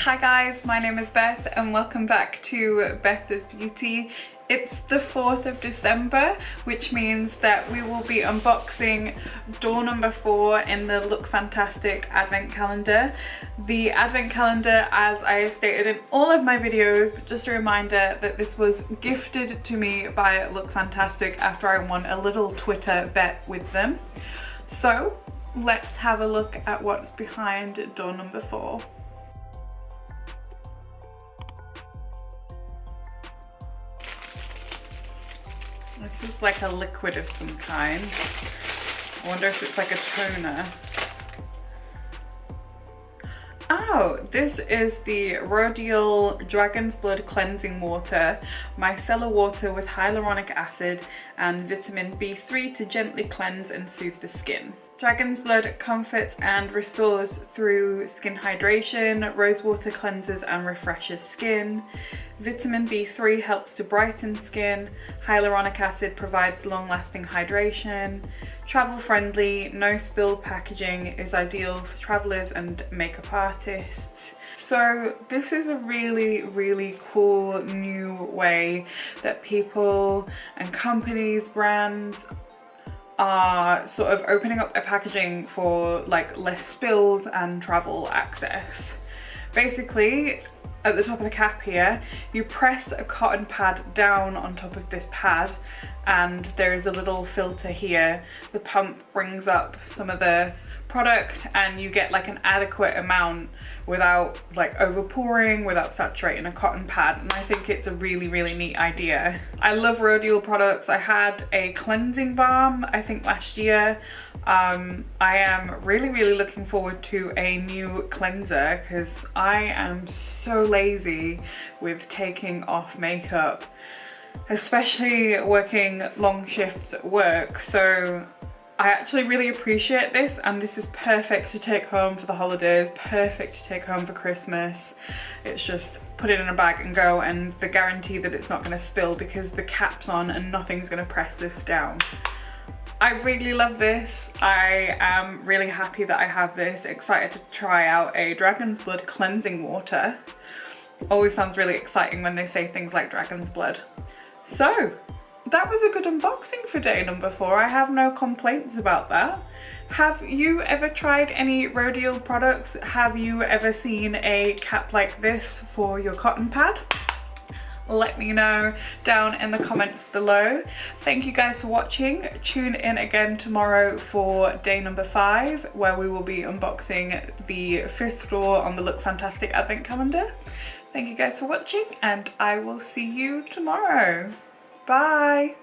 Hi guys, my name is Beth and welcome back to Beth Does Beauty. It's the 4th of December, which means that we will be unboxing door number 4 in the LookFantastic advent calendar. The advent calendar, as I have stated in all of my videos, but just a reminder that this was gifted to me by LookFantastic after I won a little Twitter bet with them. So let's have a look at what's behind door number 4. This is like a liquid of some kind. I wonder if it's like a toner. Oh, this is the Rhodial Dragon's Blood Cleansing Water, micellar water with hyaluronic acid and vitamin B3 to gently cleanse and soothe the skin. Dragon's Blood comforts and restores through skin hydration, rosewater cleanses and refreshes skin, vitamin B3 helps to brighten skin, hyaluronic acid provides long-lasting hydration, travel-friendly, no-spill packaging is ideal for travellers and makeup artists. So this is a really cool new way that people and companies, brands are sort of opening up their packaging for like less spills and travel access. Basically, at the top of the cap here, you press a cotton pad down on top of this pad and there is a little filter here. The pump brings up some of the product and you get like an adequate amount without like overpouring, without saturating a cotton pad, and I think it's a really neat idea. I love Rhodial products. I had a cleansing balm I think last year. I am really looking forward to a new cleanser because I am so lazy with taking off makeup, especially working long shift work. So I actually really appreciate this, and this is perfect to take home for the holidays, perfect to take home for Christmas. It's just put it in a bag and go, and the guarantee that it's not going to spill because the cap's on and nothing's going to press this down. I really love this. I am really happy that I have this. Excited to try out a Dragon's Blood cleansing water. Always sounds really exciting when they say things like Dragon's Blood. So that was a good unboxing for day number 4. I have no complaints about that. Have you ever tried any Rhodial products? Have you ever seen a cap like this for your cotton pad? Let me know down in the comments below. Thank you guys for watching. Tune in again tomorrow for day number 5, where we will be unboxing the 5th door on the LookFantastic advent calendar. Thank you guys for watching, and I will see you tomorrow. Bye!